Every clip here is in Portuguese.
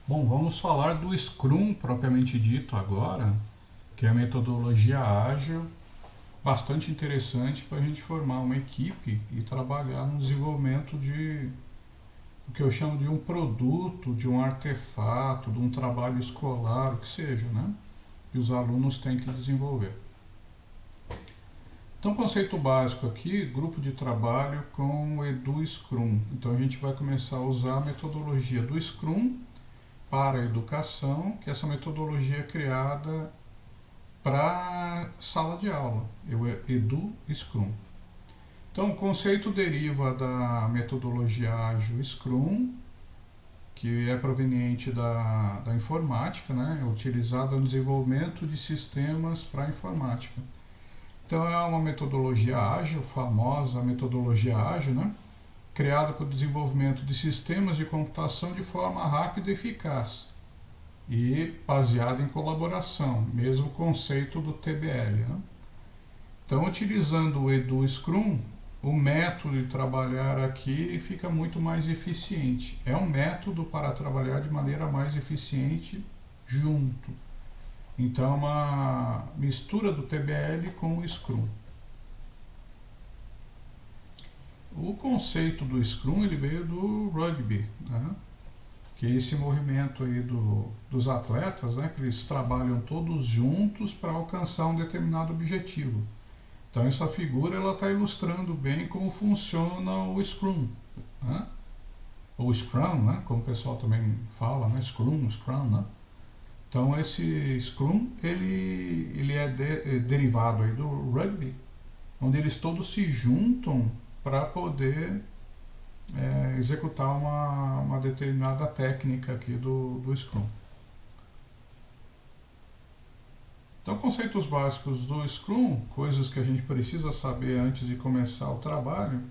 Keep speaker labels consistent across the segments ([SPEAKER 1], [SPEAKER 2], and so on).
[SPEAKER 1] Bom, vamos falar do Scrum propriamente dito agora, que é a metodologia ágil, bastante interessante para a gente formar uma equipe e trabalhar no desenvolvimento de o que eu chamo de um produto, de um artefato, de um trabalho escolar, o que seja, né? Que os alunos têm que desenvolver. Então, conceito básico aqui, grupo de trabalho com o Edu Scrum. Então, a gente vai começar a usar a metodologia do Scrum para a educação, que essa metodologia é criada para sala de aula, eu Edu Scrum. Então, o conceito deriva da metodologia ágil Scrum, que é proveniente da informática, né? É utilizada no desenvolvimento de sistemas para a informática. Então, é uma metodologia ágil, famosa metodologia ágil, né? Criada para o desenvolvimento de sistemas de computação de forma rápida e eficaz e baseada em colaboração, mesmo conceito do TBL. Né? Então, utilizando o Edu Scrum, o método de trabalhar aqui fica muito mais eficiente. É um método para trabalhar de maneira mais eficiente junto. Então, é uma mistura do TBL com o Scrum. O conceito do Scrum ele veio do rugby, né? Que é esse movimento aí dos atletas, né? Que eles trabalham todos juntos para alcançar um determinado objetivo. Então essa figura ela está ilustrando bem como funciona o Scrum, né? Ou Scrum, né? Como o pessoal também fala, né? Scrum, né? Então esse Scrum ele é derivado aí do rugby, onde eles todos se juntam para poder executar uma determinada técnica aqui do Scrum. Então, conceitos básicos do Scrum, coisas que a gente precisa saber antes de começar o trabalho,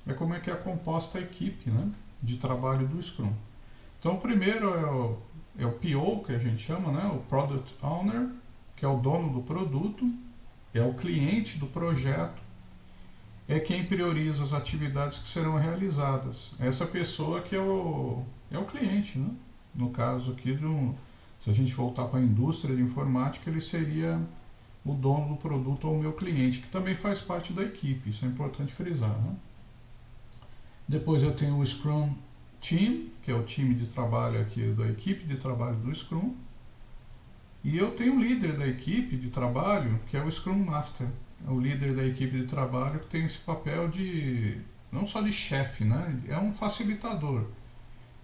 [SPEAKER 1] é como é que é composta a equipe, né, de trabalho do Scrum. Então, o primeiro é o PO, que a gente chama, né, o Product Owner, que é o dono do produto, é o cliente do projeto, é quem prioriza as atividades que serão realizadas. Essa pessoa que é o cliente, né? No caso aqui, se a gente voltar para a indústria de informática, ele seria o dono do produto ou o meu cliente, que também faz parte da equipe, isso é importante frisar. Né? Depois eu tenho o Scrum Team, que é o time de trabalho aqui, da equipe de trabalho do Scrum. E eu tenho o líder da equipe de trabalho, que é o Scrum Master. É o líder da equipe de trabalho que tem esse papel de, não só de chefe, né? É um facilitador.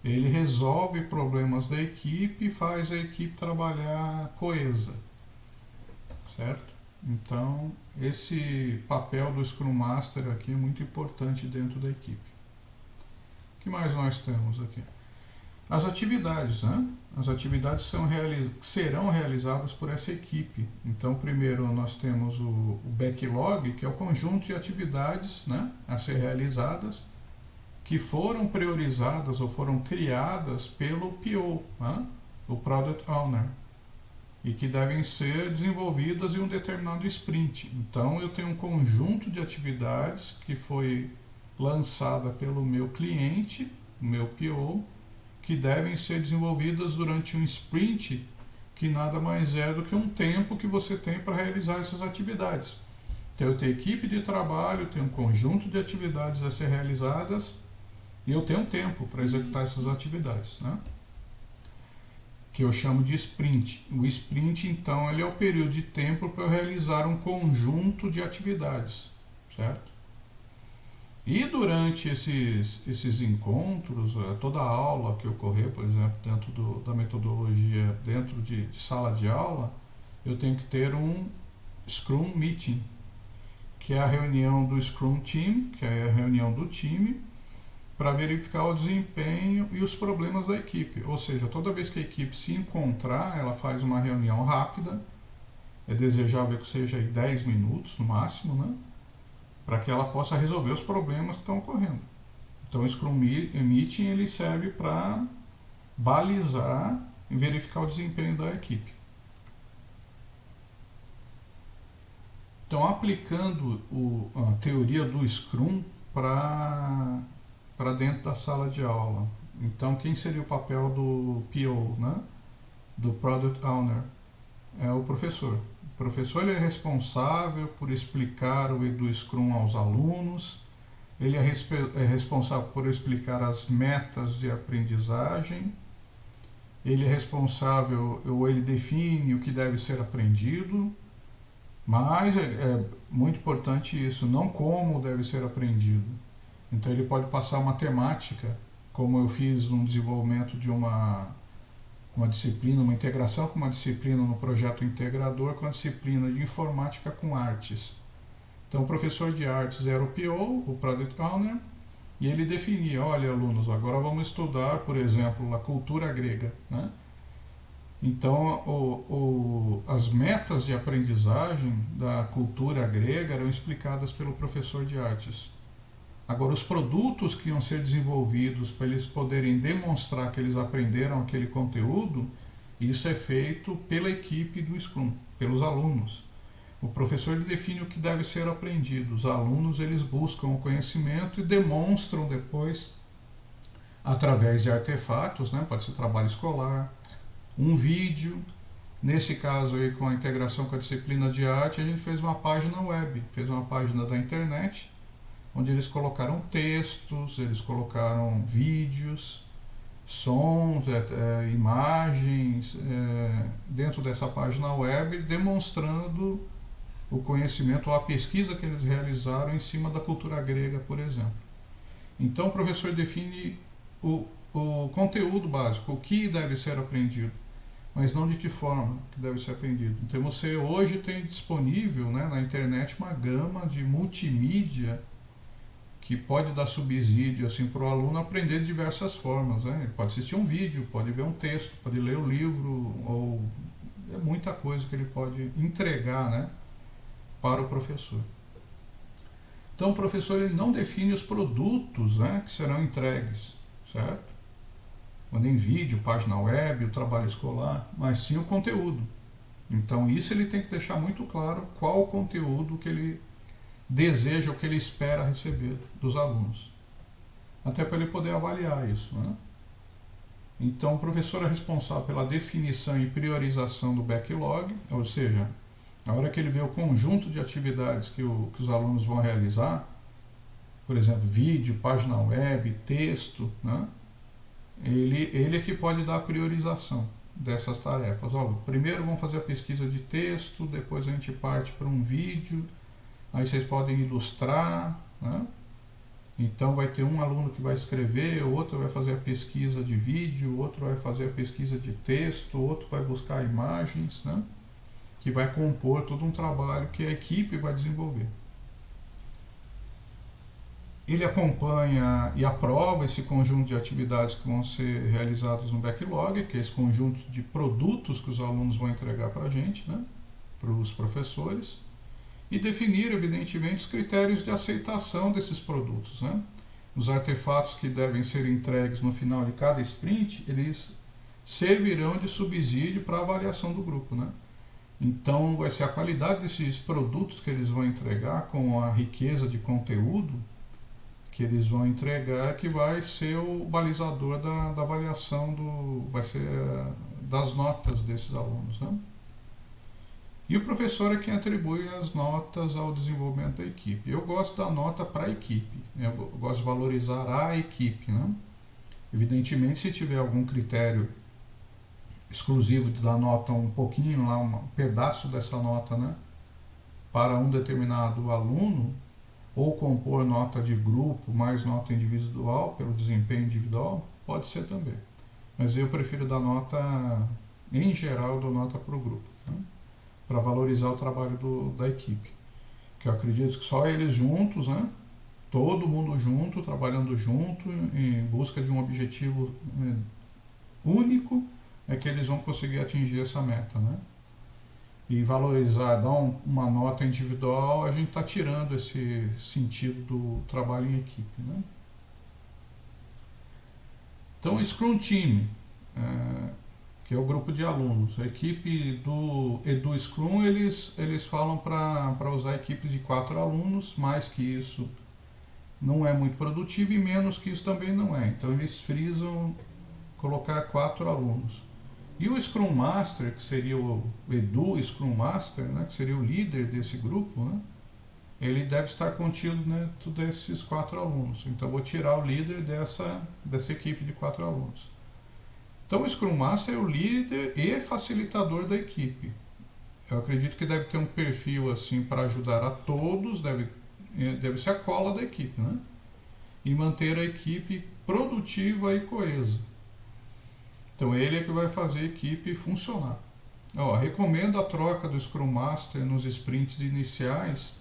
[SPEAKER 1] Ele resolve problemas da equipe e faz a equipe trabalhar coesa, certo? Então, esse papel do Scrum Master aqui é muito importante dentro da equipe. O que mais nós temos aqui? As atividades, né? As atividades serão realizadas por essa equipe. Então, primeiro nós temos o backlog, que é o conjunto de atividades, né, a ser realizadas, que foram priorizadas ou foram criadas pelo PO, né, o Product Owner, e que devem ser desenvolvidas em um determinado sprint. Então, eu tenho um conjunto de atividades que foi lançada pelo meu cliente, o meu PO, que devem ser desenvolvidas durante um sprint, que nada mais é do que um tempo que você tem para realizar essas atividades. Então eu tenho equipe de trabalho, tenho um conjunto de atividades a ser realizadas e eu tenho um tempo para executar essas atividades, né? Que eu chamo de sprint. O sprint, então, ele é o período de tempo para eu realizar um conjunto de atividades, certo? E durante esses encontros, toda a aula que ocorrer, por exemplo, dentro da metodologia, dentro de sala de aula, eu tenho que ter um Scrum Meeting, que é a reunião do Scrum Team, que é a reunião do time, para verificar o desempenho e os problemas da equipe. Ou seja, toda vez que a equipe se encontrar, ela faz uma reunião rápida, é desejável que seja aí 10 minutos no máximo, né? Para que ela possa resolver os problemas que estão ocorrendo. Então o Scrum Meeting ele serve para balizar e verificar o desempenho da equipe. Então aplicando a teoria do Scrum para dentro da sala de aula, Então, quem seria o papel do PO, né? Do Product Owner? É o professor. O professor ele é responsável por explicar o Edu Scrum aos alunos, ele é responsável por explicar as metas de aprendizagem, ele é responsável, ou ele define o que deve ser aprendido, mas é muito importante isso, não como deve ser aprendido. Então ele pode passar uma temática, como eu fiz no desenvolvimento de uma disciplina, uma integração com uma disciplina no projeto integrador com a disciplina de informática com artes. Então o professor de artes era o PO, o Product Owner, e ele definia, olha alunos, agora vamos estudar, por exemplo, a cultura grega, né? Então as metas de aprendizagem da cultura grega eram explicadas pelo professor de artes. Agora, os produtos que iam ser desenvolvidos para eles poderem demonstrar que eles aprenderam aquele conteúdo, isso é feito pela equipe do Scrum, pelos alunos. O professor ele define o que deve ser aprendido. Os alunos eles buscam o conhecimento e demonstram depois através de artefatos, né? Pode ser trabalho escolar, um vídeo. Nesse caso aí, com a integração com a disciplina de arte, a gente fez uma página web, fez uma página da internet, onde eles colocaram textos, eles colocaram vídeos, sons, imagens, dentro dessa página web, demonstrando o conhecimento ou a pesquisa que eles realizaram em cima da cultura grega, por exemplo. Então o professor define o conteúdo básico, o que deve ser aprendido, mas não de que forma que deve ser aprendido. Então você hoje tem disponível, né, na internet uma gama de multimídia que pode dar subsídio assim, para o aluno aprender de diversas formas. Né? Ele pode assistir um vídeo, pode ver um texto, pode ler o livro, ou é muita coisa que ele pode entregar, né, para o professor. Então o professor ele não define os produtos, né, que serão entregues, certo? Nem vídeo, página web, o trabalho escolar, mas sim o conteúdo. Então isso ele tem que deixar muito claro qual o conteúdo que ele deseja, o que ele espera receber dos alunos. Até para ele poder avaliar isso, né? Então o professor é responsável pela definição e priorização do backlog, ou seja, a hora que ele vê o conjunto de atividades que os alunos vão realizar, por exemplo, vídeo, página web, texto, né? Ele é que pode dar a priorização dessas tarefas. Ó, primeiro vamos fazer a pesquisa de texto, depois a gente parte para um vídeo, aí vocês podem ilustrar, né? Então vai ter um aluno que vai escrever, outro vai fazer a pesquisa de vídeo, outro vai fazer a pesquisa de texto, outro vai buscar imagens, né? Que vai compor todo um trabalho que a equipe vai desenvolver. Ele acompanha e aprova esse conjunto de atividades que vão ser realizadas no backlog, que é esse conjunto de produtos que os alunos vão entregar para a gente, né? Para os professores, e definir, evidentemente, os critérios de aceitação desses produtos, né? Os artefatos que devem ser entregues no final de cada sprint, eles servirão de subsídio para a avaliação do grupo, né? Então, vai ser a qualidade desses produtos que eles vão entregar, com a riqueza de conteúdo que eles vão entregar, que vai ser o balizador da avaliação, vai ser das notas desses alunos, né? E o professor é quem atribui as notas ao desenvolvimento da equipe. Eu gosto da nota para a equipe, eu gosto de valorizar a equipe, né? Evidentemente, se tiver algum critério exclusivo de dar nota um pouquinho, lá, um pedaço dessa nota, né, para um determinado aluno, ou compor nota de grupo mais nota individual pelo desempenho individual, pode ser também. Mas eu prefiro dar nota, em geral, eu dou nota para o grupo, né, para valorizar o trabalho da equipe. Que eu acredito que só eles juntos, né, todo mundo junto, trabalhando junto, em busca de um objetivo único, é que eles vão conseguir atingir essa meta, né? E valorizar, dar uma nota individual, a gente está tirando esse sentido do trabalho em equipe, né? Então, o Scrum Team, que é o grupo de alunos, a equipe do Edu Scrum, eles falam para usar equipes de 4 alunos, mais que isso não é muito produtivo e menos que isso também não é. Então eles frisam colocar 4 alunos. E o Scrum Master, que seria o Edu Scrum Master, né, que seria o líder desse grupo, né, ele deve estar contido dentro desses 4 alunos. Então eu vou tirar o líder dessa equipe de 4 alunos. Então o Scrum Master é o líder e facilitador da equipe. Eu acredito que deve ter um perfil assim para ajudar a todos, deve ser a cola da equipe, né? E manter a equipe produtiva e coesa. Então ele é que vai fazer a equipe funcionar. Recomendo a troca do Scrum Master nos sprints iniciais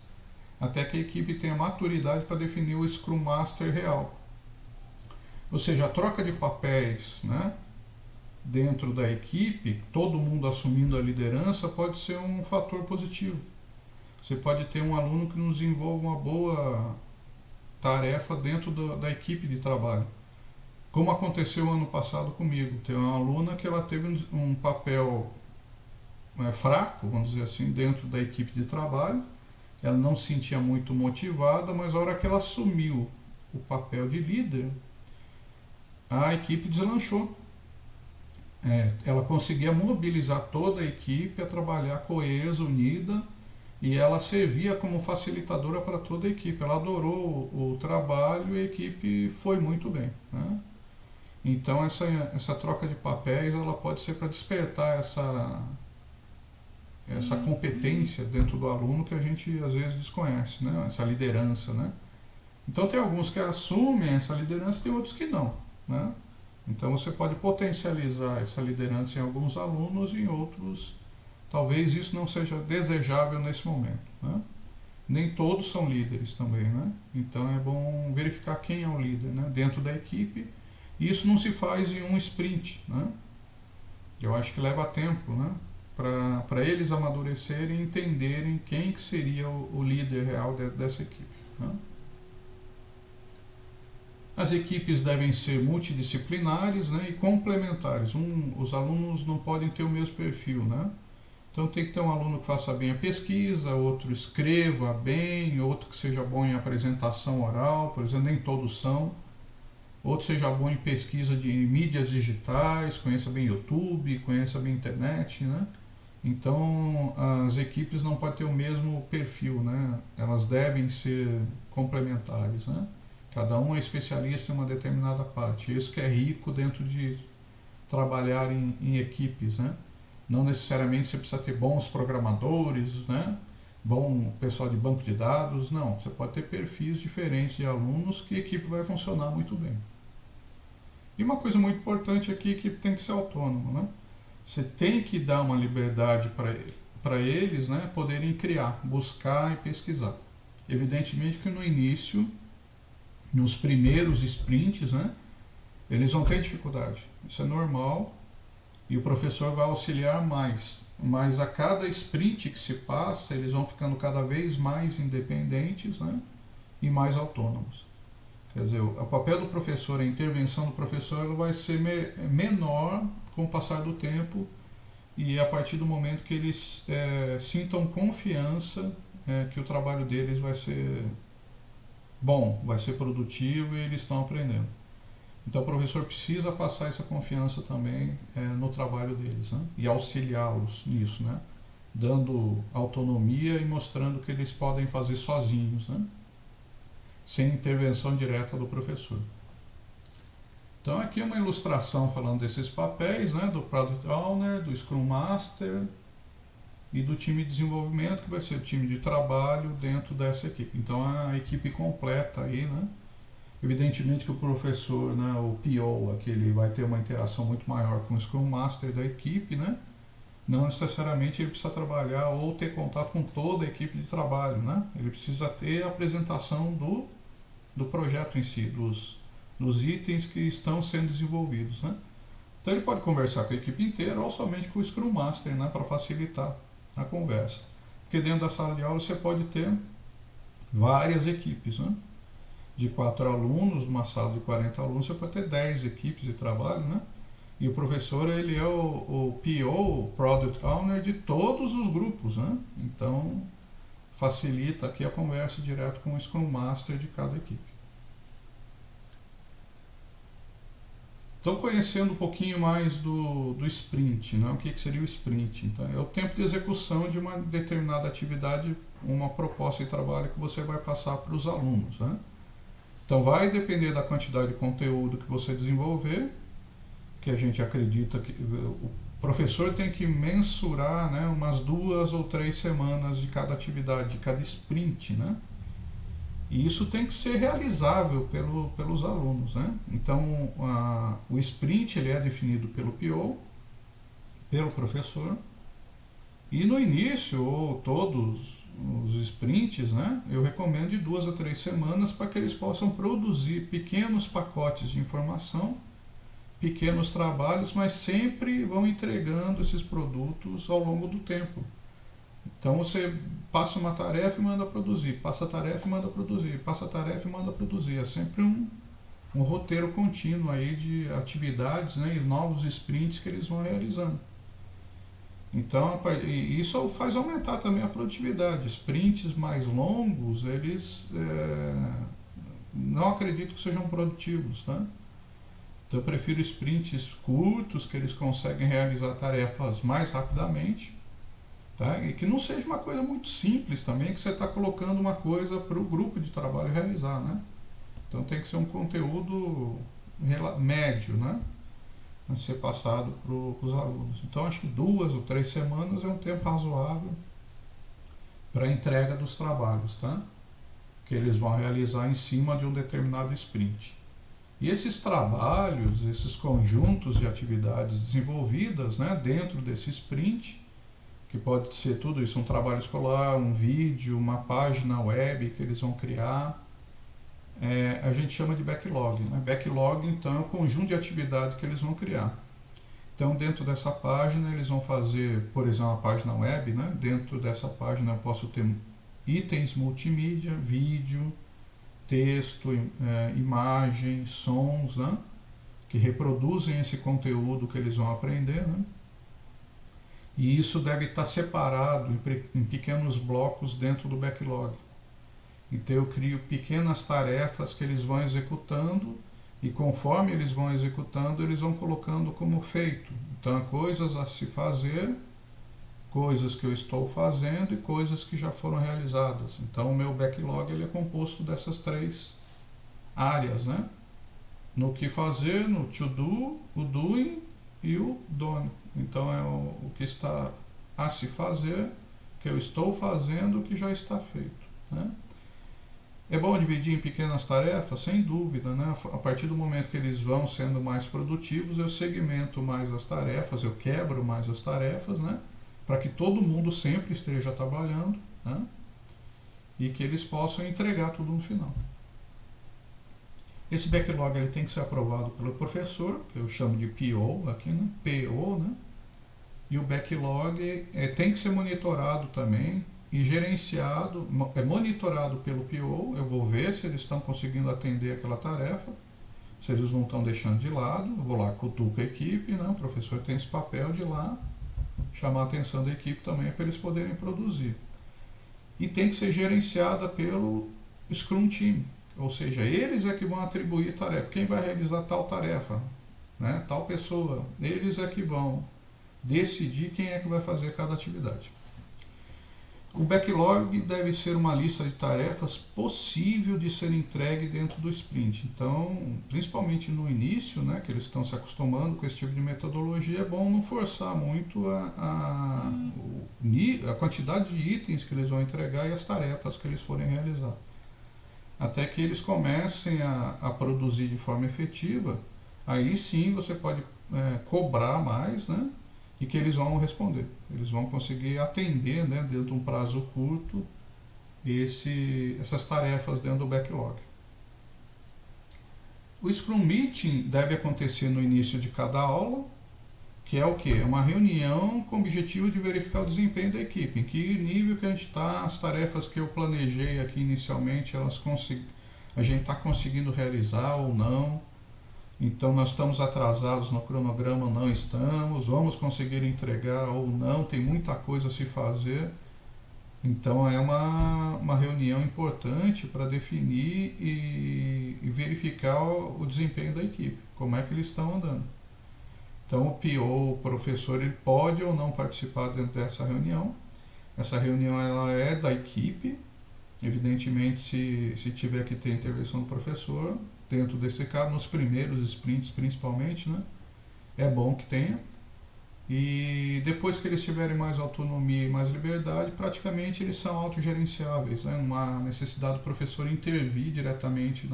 [SPEAKER 1] até que a equipe tenha maturidade para definir o Scrum Master real. Ou seja, a troca de papéis, né, dentro da equipe, todo mundo assumindo a liderança, pode ser um fator positivo. Você pode ter um aluno que nos desenvolva uma boa tarefa dentro da equipe de trabalho. Como aconteceu ano passado comigo. Tem uma aluna que ela teve um papel fraco, vamos dizer assim, dentro da equipe de trabalho. Ela não se sentia muito motivada, mas a hora que ela assumiu o papel de líder, a equipe deslanchou. Ela conseguia mobilizar toda a equipe a trabalhar coesa, unida, e ela servia como facilitadora para toda a equipe. Ela adorou o trabalho e a equipe foi muito bem, né? Então essa troca de papéis ela pode ser para despertar essa competência dentro do aluno que a gente às vezes desconhece, né? Essa liderança, né? Então tem alguns que assumem essa liderança, tem outros que não, né? Então você pode potencializar essa liderança em alguns alunos e em outros talvez isso não seja desejável nesse momento, né? Nem todos são líderes também, né? Então é bom verificar quem é o líder, né, dentro da equipe. E isso não se faz em um sprint, né? Eu acho que leva tempo, né, para eles amadurecerem e entenderem quem que seria o líder real dessa equipe, né? As equipes devem ser multidisciplinares, né, e complementares. Os alunos não podem ter o mesmo perfil, né? Então tem que ter um aluno que faça bem a pesquisa, outro escreva bem, outro que seja bom em apresentação oral, por exemplo, nem todos são. Outro seja bom em pesquisa de mídias digitais, conheça bem YouTube, conheça bem internet, né? Então as equipes não podem ter o mesmo perfil, né? Elas devem ser complementares, né? Cada um é especialista em uma determinada parte. Isso que é rico dentro de trabalhar em equipes, né? Não necessariamente você precisa ter bons programadores, né? Bom pessoal de banco de dados, não. Você pode ter perfis diferentes de alunos que a equipe vai funcionar muito bem. E uma coisa muito importante aqui é que a equipe tem que ser autônoma, né? Você tem que dar uma liberdade para eles, né, poderem criar, buscar e pesquisar. Evidentemente que no início, nos primeiros sprints, né, eles vão ter dificuldade. Isso é normal. E o professor vai auxiliar mais. Mas a cada sprint que se passa, eles vão ficando cada vez mais independentes, né, e mais autônomos. Quer dizer, o papel do professor, a intervenção do professor, ela vai ser menor com o passar do tempo e a partir do momento que eles sintam confiança que o trabalho deles vai ser bom, vai ser produtivo e eles estão aprendendo. Então o professor precisa passar essa confiança também no trabalho deles, né? E auxiliá-los nisso, né? Dando autonomia e mostrando que eles podem fazer sozinhos, né? Sem intervenção direta do professor. Então aqui é uma ilustração falando desses papéis, né? Do Product Owner, do Scrum Master e do time de desenvolvimento, que vai ser o time de trabalho dentro dessa equipe. Então a equipe completa aí, né? Evidentemente que o professor, né, o PO, aqui, ele vai ter uma interação muito maior com o Scrum Master da equipe, né? Não necessariamente ele precisa trabalhar ou ter contato com toda a equipe de trabalho, né? Ele precisa ter a apresentação do projeto em si, dos itens que estão sendo desenvolvidos, né? Então ele pode conversar com a equipe inteira ou somente com o Scrum Master, né, para facilitar a conversa. Porque dentro da sala de aula você pode ter várias equipes, né? De 4 alunos, numa sala de 40 alunos, você pode ter 10 equipes de trabalho, né? E o professor, ele é o PO, o Product Owner, de todos os grupos, né? Então, facilita aqui a conversa direto com o Scrum Master de cada equipe. Então, conhecendo um pouquinho mais do sprint, né? O que seria o sprint? Então, é o tempo de execução de uma determinada atividade, uma proposta de trabalho que você vai passar para os alunos, né? Então, vai depender da quantidade de conteúdo que você desenvolver, que a gente acredita que o professor tem que mensurar, né, umas 2 ou 3 semanas de cada atividade, de cada sprint, né? E isso tem que ser realizável pelos alunos, né? Então, o sprint ele é definido pelo PO, pelo professor, e no início, ou todos os sprints, né, eu recomendo de 2 a 3 semanas para que eles possam produzir pequenos pacotes de informação, pequenos trabalhos, mas sempre vão entregando esses produtos ao longo do tempo. Então você passa uma tarefa e manda produzir, passa a tarefa e manda produzir, passa a tarefa e manda produzir. É sempre um roteiro contínuo aí de atividades, né, e novos sprints que eles vão realizando. Então isso faz aumentar também a produtividade. Sprints mais longos, eles não acredito que sejam produtivos, tá? Então eu prefiro sprints curtos, que eles conseguem realizar tarefas mais rapidamente. Tá? E que não seja uma coisa muito simples também, que você está colocando uma coisa para o grupo de trabalho realizar, né? Então tem que ser um conteúdo médio, né? A ser passado para os alunos. Então acho que 2 ou 3 semanas é um tempo razoável para a entrega dos trabalhos, tá? Que eles vão realizar em cima de um determinado sprint. E esses trabalhos, esses conjuntos de atividades desenvolvidas, né, dentro desse sprint, que pode ser tudo isso, um trabalho escolar, um vídeo, uma página web que eles vão criar, a gente chama de backlog, né? Backlog, então, é o conjunto de atividades que eles vão criar. Então, dentro dessa página, eles vão fazer, por exemplo, uma página web, né? Dentro dessa página eu posso ter itens multimídia, vídeo, texto, imagem, sons, né? Que reproduzem esse conteúdo que eles vão aprender, né? E isso deve estar separado em pequenos blocos dentro do backlog. Então eu crio pequenas tarefas que eles vão executando e conforme eles vão executando, eles vão colocando como feito. Então coisas a se fazer, coisas que eu estou fazendo e coisas que já foram realizadas. Então o meu backlog ele é composto dessas 3 áreas, né? No que fazer, no to do, o doing e o done. Então é o que está a se fazer, que eu estou fazendo, o que já está feito, né? É bom dividir em pequenas tarefas, sem dúvida, né? A partir do momento que eles vão sendo mais produtivos, eu segmento mais as tarefas, eu quebro mais as tarefas, né? Para que todo mundo sempre esteja trabalhando, né? E que eles possam entregar tudo no final. Esse backlog ele tem que ser aprovado pelo professor, que eu chamo de PO aqui, né? PO, né? E o backlog tem que ser monitorado também e gerenciado, monitorado pelo PO. Eu vou ver se eles estão conseguindo atender aquela tarefa, se eles não estão deixando de lado. Eu vou lá, cutuco a equipe, né? O professor tem esse papel de ir lá chamar a atenção da equipe também para eles poderem produzir. E tem que ser gerenciada pelo Scrum Team, ou seja, eles é que vão atribuir tarefa. Quem vai realizar tal tarefa, né? Tal pessoa, eles é que vão decidir quem é que vai fazer cada atividade. O backlog deve ser uma lista de tarefas possível de ser entregue dentro do sprint. Então, principalmente no início, né, que eles estão se acostumando com esse tipo de metodologia, é bom não forçar muito a quantidade de itens que eles vão entregar e as tarefas que eles forem realizar. Até que eles comecem a produzir de forma efetiva, aí sim você pode cobrar mais, né? E que eles vão responder. Eles vão conseguir atender, né, dentro de um prazo curto, essas tarefas dentro do backlog. O Scrum Meeting deve acontecer no início de cada aula, que é o quê? É uma reunião com o objetivo de verificar o desempenho da equipe, em que nível que a gente está, as tarefas que eu planejei aqui inicialmente, a gente está conseguindo realizar ou não. Então nós estamos atrasados no cronograma ou não estamos, vamos conseguir entregar ou não, tem muita coisa a se fazer. Então é uma reunião importante para definir e verificar o desempenho da equipe, como é que eles estão andando. Então o PO, o professor, ele pode ou não participar dentro dessa reunião. Essa reunião ela é da equipe, evidentemente se tiver que ter intervenção do professor, dentro desse caso, nos primeiros sprints principalmente, né? É bom que tenha. E depois que eles tiverem mais autonomia e mais liberdade, praticamente eles são autogerenciáveis, né? Não há necessidade do professor intervir diretamente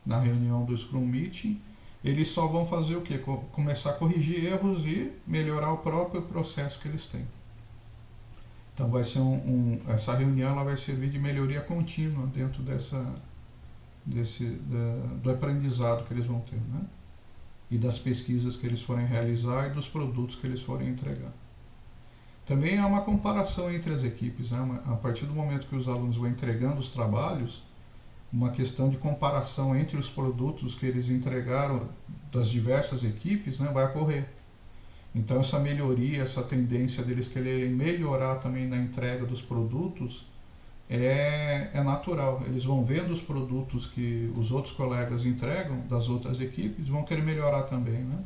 [SPEAKER 1] na reunião do Scrum Meeting. Eles só vão fazer o quê? Começar a corrigir erros e melhorar o próprio processo que eles têm. Então vai ser essa reunião ela vai servir de melhoria contínua dentro do aprendizado que eles vão ter, né? E das pesquisas que eles forem realizar e dos produtos que eles forem entregar. Também há uma comparação entre as equipes, né? A partir do momento que os alunos vão entregando os trabalhos, uma questão de comparação entre os produtos que eles entregaram das diversas equipes, né, vai ocorrer. Então essa melhoria, essa tendência deles quererem melhorar também na entrega dos produtos é natural. Eles vão vendo os produtos que os outros colegas entregam das outras equipes, vão querer melhorar também, né?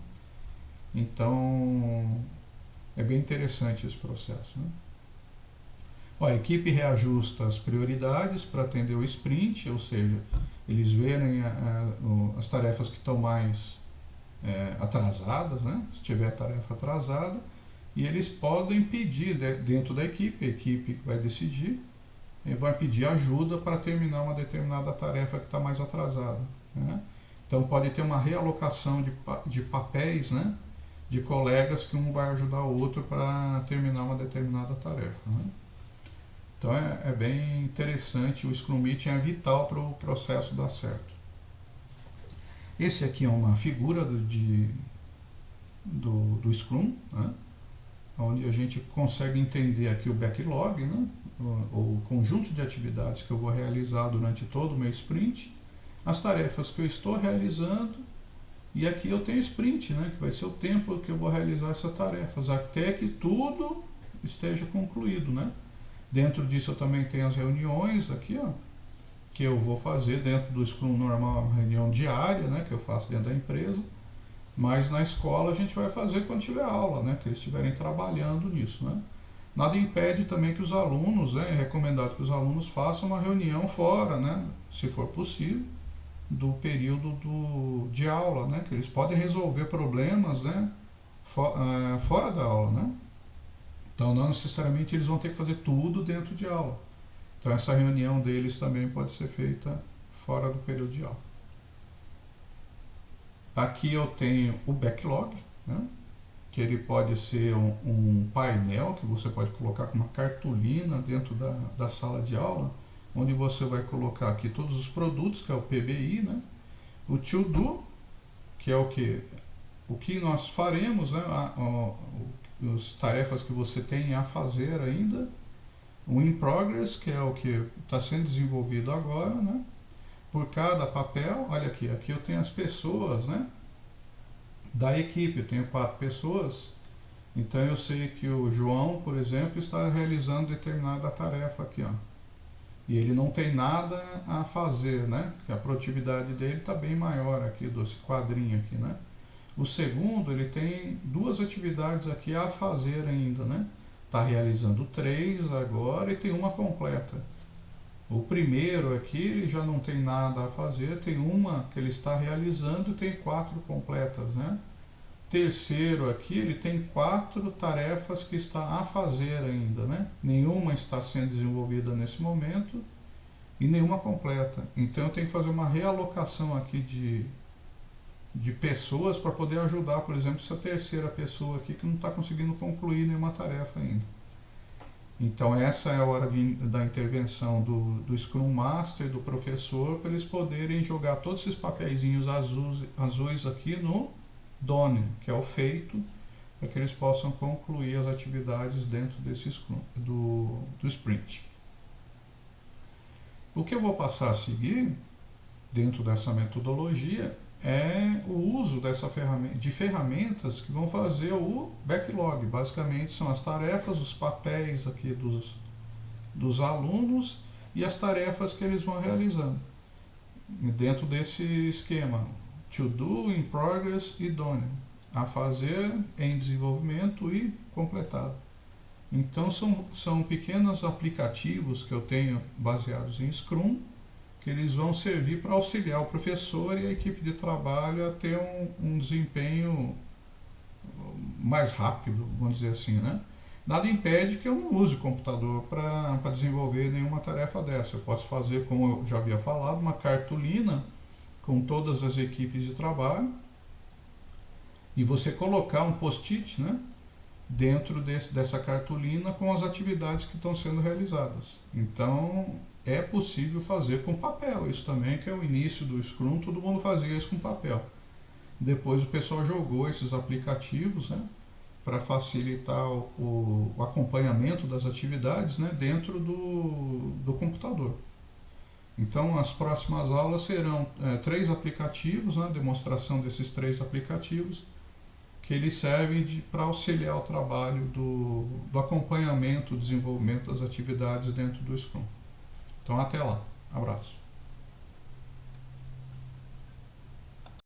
[SPEAKER 1] Então é bem interessante esse processo, né? A equipe reajusta as prioridades para atender o sprint, ou seja, eles verem as tarefas que estão mais atrasadas, né? Se tiver tarefa atrasada, e eles podem pedir dentro da equipe, a equipe vai decidir, vai pedir ajuda para terminar uma determinada tarefa que está mais atrasada, né? Então pode ter uma realocação de papéis, né? De colegas que um vai ajudar o outro para terminar uma determinada tarefa, né? Então é bem interessante, o Scrum Meeting é vital para o processo dar certo. Esse aqui é uma figura do Scrum, né? Onde a gente consegue entender aqui o backlog, né? O conjunto de atividades que eu vou realizar durante todo o meu sprint, as tarefas que eu estou realizando, e aqui eu tenho sprint, né? Que vai ser o tempo que eu vou realizar essas tarefas, até que tudo esteja concluído, né? Dentro disso eu também tenho as reuniões aqui, ó, que eu vou fazer dentro do Scrum normal, uma reunião diária, né, que eu faço dentro da empresa, mas na escola a gente vai fazer quando tiver aula, né, que eles estiverem trabalhando nisso, né. Nada impede também que os alunos, é recomendado que os alunos façam uma reunião fora, né, se for possível, do período de aula, né, que eles podem resolver problemas, né, fora da aula, né. Então não necessariamente eles vão ter que fazer tudo dentro de aula. Então essa reunião deles também pode ser feita fora do período de aula. Aqui eu tenho o backlog, né? Que ele pode ser um painel que você pode colocar com uma cartolina dentro da sala de aula, onde você vai colocar aqui todos os produtos, que é o PBI, né? O to do, que é o que nós faremos, né? As tarefas que você tem a fazer ainda, o in progress, que é o que está sendo desenvolvido agora, né? Por cada papel, olha aqui eu tenho as pessoas, né? Da equipe, eu tenho 4 pessoas, então eu sei que o João, por exemplo, está realizando determinada tarefa aqui, ó. E ele não tem nada a fazer, né? Porque a produtividade dele está bem maior aqui, desse quadrinho aqui, né? O segundo, ele tem 2 atividades aqui a fazer ainda, né? Está realizando 3 agora e tem uma completa. O primeiro aqui, ele já não tem nada a fazer, tem uma que ele está realizando e tem 4 completas, né? Terceiro aqui, ele tem 4 tarefas que está a fazer ainda, né? Nenhuma está sendo desenvolvida nesse momento e nenhuma completa. Então eu tenho que fazer uma realocação aqui de pessoas para poder ajudar, por exemplo, essa terceira pessoa aqui que não está conseguindo concluir nenhuma tarefa ainda. Então essa é a hora da intervenção do Scrum Master, do professor, para eles poderem jogar todos esses papeizinhos azuis aqui no Done, que é o feito, para que eles possam concluir as atividades dentro desse Scrum, do Sprint. O que eu vou passar a seguir, dentro dessa metodologia, é o uso de ferramentas que vão fazer o backlog. Basicamente são as tarefas, os papéis aqui dos alunos e as tarefas que eles vão realizando dentro desse esquema to do, in progress e done, a fazer, em desenvolvimento e completado. Então são pequenos aplicativos que eu tenho baseados em Scrum, que eles vão servir para auxiliar o professor e a equipe de trabalho a ter um desempenho mais rápido, vamos dizer assim, né? Nada impede que eu não use o computador para desenvolver nenhuma tarefa dessa. Eu posso fazer, como eu já havia falado, uma cartolina com todas as equipes de trabalho e você colocar um post-it, né, dentro dessa cartolina com as atividades que estão sendo realizadas. Então é possível fazer com papel isso também, que é o início do Scrum, todo mundo fazia isso com papel. Depois o pessoal jogou esses aplicativos, né, para facilitar o acompanhamento das atividades, né, dentro do computador. Então as próximas aulas serão 3 aplicativos, né, demonstração desses 3 aplicativos, que eles servem para auxiliar o trabalho do acompanhamento, desenvolvimento das atividades dentro do Scrum. Então até lá, abraço.